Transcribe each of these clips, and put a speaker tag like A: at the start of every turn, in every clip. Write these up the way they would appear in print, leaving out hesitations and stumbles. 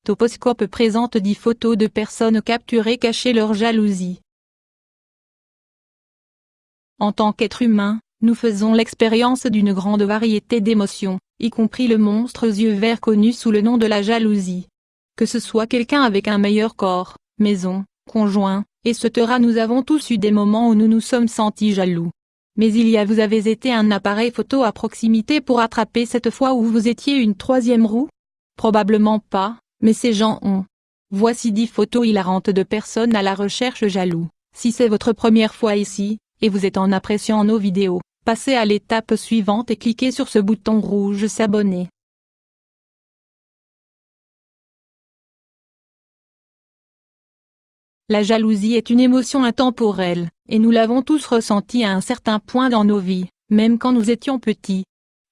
A: Toposcope présente 10 photos de personnes capturées cachant leur jalousie. En tant qu'être humain, nous faisons l'expérience d'une grande variété d'émotions, y compris le monstre aux yeux verts connu sous le nom de la jalousie. Que ce soit quelqu'un avec un meilleur corps, maison, conjoint, etc. Nous avons tous eu des moments où nous nous sommes sentis jaloux. Mais vous avez été un appareil photo à proximité pour attraper cette fois où vous étiez une troisième roue? Probablement pas, mais ces gens ont. Voici 10 photos hilarantes de personnes à la recherche jaloux. Si c'est votre première fois ici, et vous êtes en appréciant nos vidéos, passez à l'étape suivante et cliquez sur ce bouton rouge s'abonner. La jalousie est une émotion intemporelle, et nous l'avons tous ressentie à un certain point dans nos vies, même quand nous étions petits.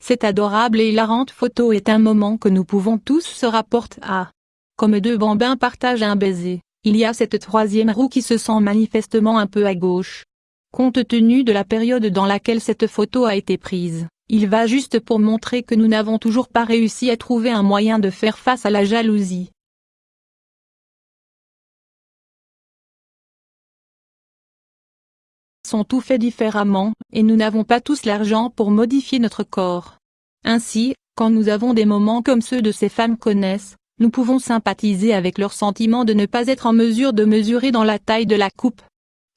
A: Cette adorable et hilarante photo est un moment que nous pouvons tous se rapporter à. Comme deux bambins partagent un baiser, il y a cette troisième roue qui se sent manifestement un peu à gauche. Compte tenu de la période dans laquelle cette photo a été prise, il va juste pour montrer que nous n'avons toujours pas réussi à trouver un moyen de faire face à la jalousie. Sont tout fait différemment, et nous n'avons pas tous l'argent pour modifier notre corps. Ainsi, quand nous avons des moments comme ceux de ces femmes connaissent, nous pouvons sympathiser avec leur sentiment de ne pas être en mesure de mesurer dans la taille de la coupe.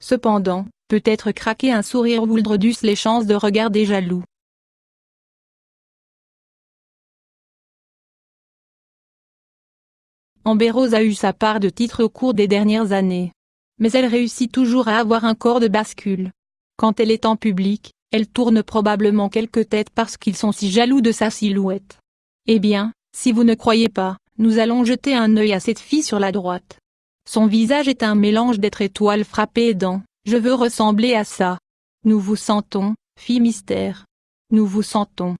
A: Cependant, peut-être craquer un sourire vous réduit les chances de regarder jaloux. Amber Rose a eu sa part de titres au cours des dernières années. Mais elle réussit toujours à avoir un corps de bascule. Quand elle est en public, elle tourne probablement quelques têtes parce qu'ils sont si jaloux de sa silhouette. Eh bien, si vous ne croyez pas, nous allons jeter un œil à cette fille sur la droite. Son visage est un mélange d'être étoile frappée et dents. Je veux ressembler à ça. Nous vous sentons, fille mystère. Nous vous sentons.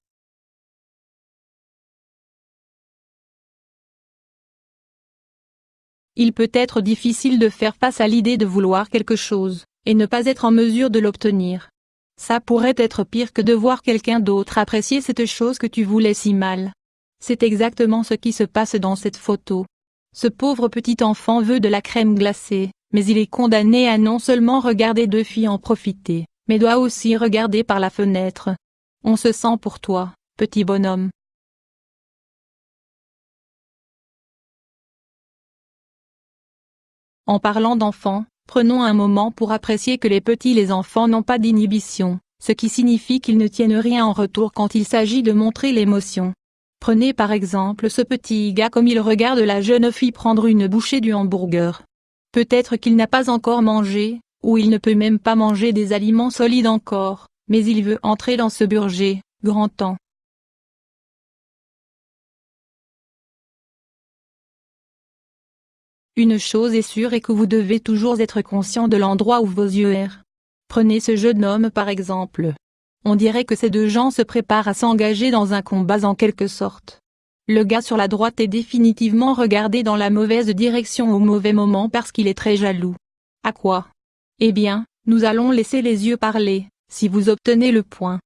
A: Il peut être difficile de faire face à l'idée de vouloir quelque chose, et ne pas être en mesure de l'obtenir. Ça pourrait être pire que de voir quelqu'un d'autre apprécier cette chose que tu voulais si mal. C'est exactement ce qui se passe dans cette photo. Ce pauvre petit enfant veut de la crème glacée, mais il est condamné à non seulement regarder deux filles en profiter, mais doit aussi regarder par la fenêtre. On se sent pour toi, petit bonhomme. En parlant d'enfants, prenons un moment pour apprécier que les enfants n'ont pas d'inhibition, ce qui signifie qu'ils ne tiennent rien en retour quand il s'agit de montrer l'émotion. Prenez par exemple ce petit gars comme il regarde la jeune fille prendre une bouchée du hamburger. Peut-être qu'il n'a pas encore mangé, ou il ne peut même pas manger des aliments solides encore, mais il veut entrer dans ce burger, grand temps. Une chose est sûre et que vous devez toujours être conscient de l'endroit où vos yeux errent. Prenez ce jeune homme par exemple. On dirait que ces deux gens se préparent à s'engager dans un combat en quelque sorte. Le gars sur la droite est définitivement regardé dans la mauvaise direction au mauvais moment parce qu'il est très jaloux. À quoi? Eh bien, nous allons laisser les yeux parler, si vous obtenez le point.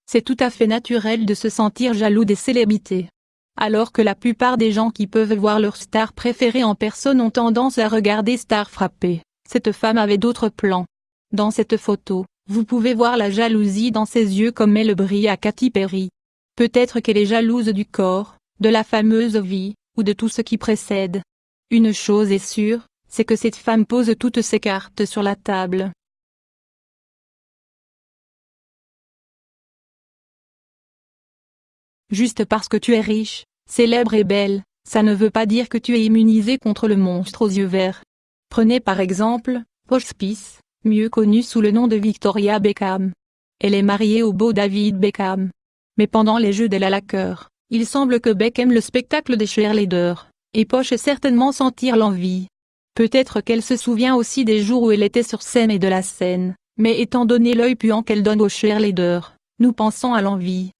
A: C'est tout à fait naturel de se sentir jaloux des célébrités. Alors que la plupart des gens qui peuvent voir leur star préférée en personne ont tendance à regarder star frappée, cette femme avait d'autres plans. Dans cette photo, vous pouvez voir la jalousie dans ses yeux comme elle brille à Katy Perry. Peut-être qu'elle est jalouse du corps, de la fameuse vie, ou de tout ce qui précède. Une chose est sûre, c'est que cette femme pose toutes ses cartes sur la table. Juste parce que tu es riche, célèbre et belle, ça ne veut pas dire que tu es immunisé contre le monstre aux yeux verts. Prenez par exemple, Posh Spice, mieux connue sous le nom de Victoria Beckham. Elle est mariée au beau David Beckham. Mais pendant les Jeux de la Laqueur, il semble que Beck aime le spectacle des cheerleaders, et Posh est certainement sentir l'envie. Peut-être qu'elle se souvient aussi des jours où elle était sur scène et de la scène, mais étant donné l'œil puant qu'elle donne aux cheerleaders, nous pensons à l'envie.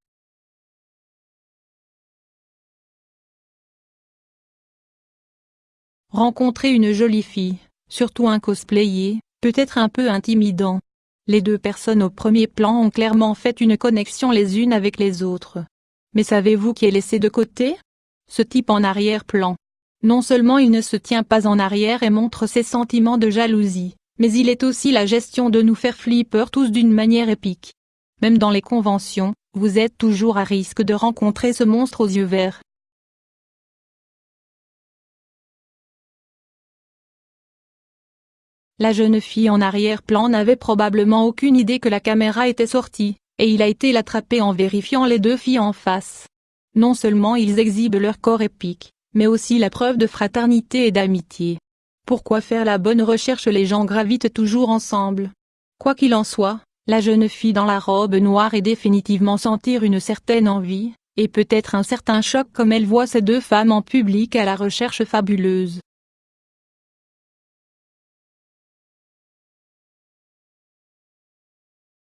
A: Rencontrer une jolie fille, surtout un cosplayer, peut être un peu intimidant. Les deux personnes au premier plan ont clairement fait une connexion les unes avec les autres. Mais savez-vous qui est laissé de côté? Ce type en arrière-plan. Non seulement il ne se tient pas en arrière et montre ses sentiments de jalousie, mais il est aussi la gestion de nous faire flipper tous d'une manière épique. Même dans les conventions, vous êtes toujours à risque de rencontrer ce monstre aux yeux verts. La jeune fille en arrière-plan n'avait probablement aucune idée que la caméra était sortie, et il a été l'attraper en vérifiant les deux filles en face. Non seulement ils exhibent leur corps épique, mais aussi la preuve de fraternité et d'amitié. Pourquoi faire la bonne recherche? Les gens gravitent toujours ensemble. Quoi qu'il en soit, la jeune fille dans la robe noire est définitivement sentir une certaine envie, et peut-être un certain choc comme elle voit ces deux femmes en public à la recherche fabuleuse.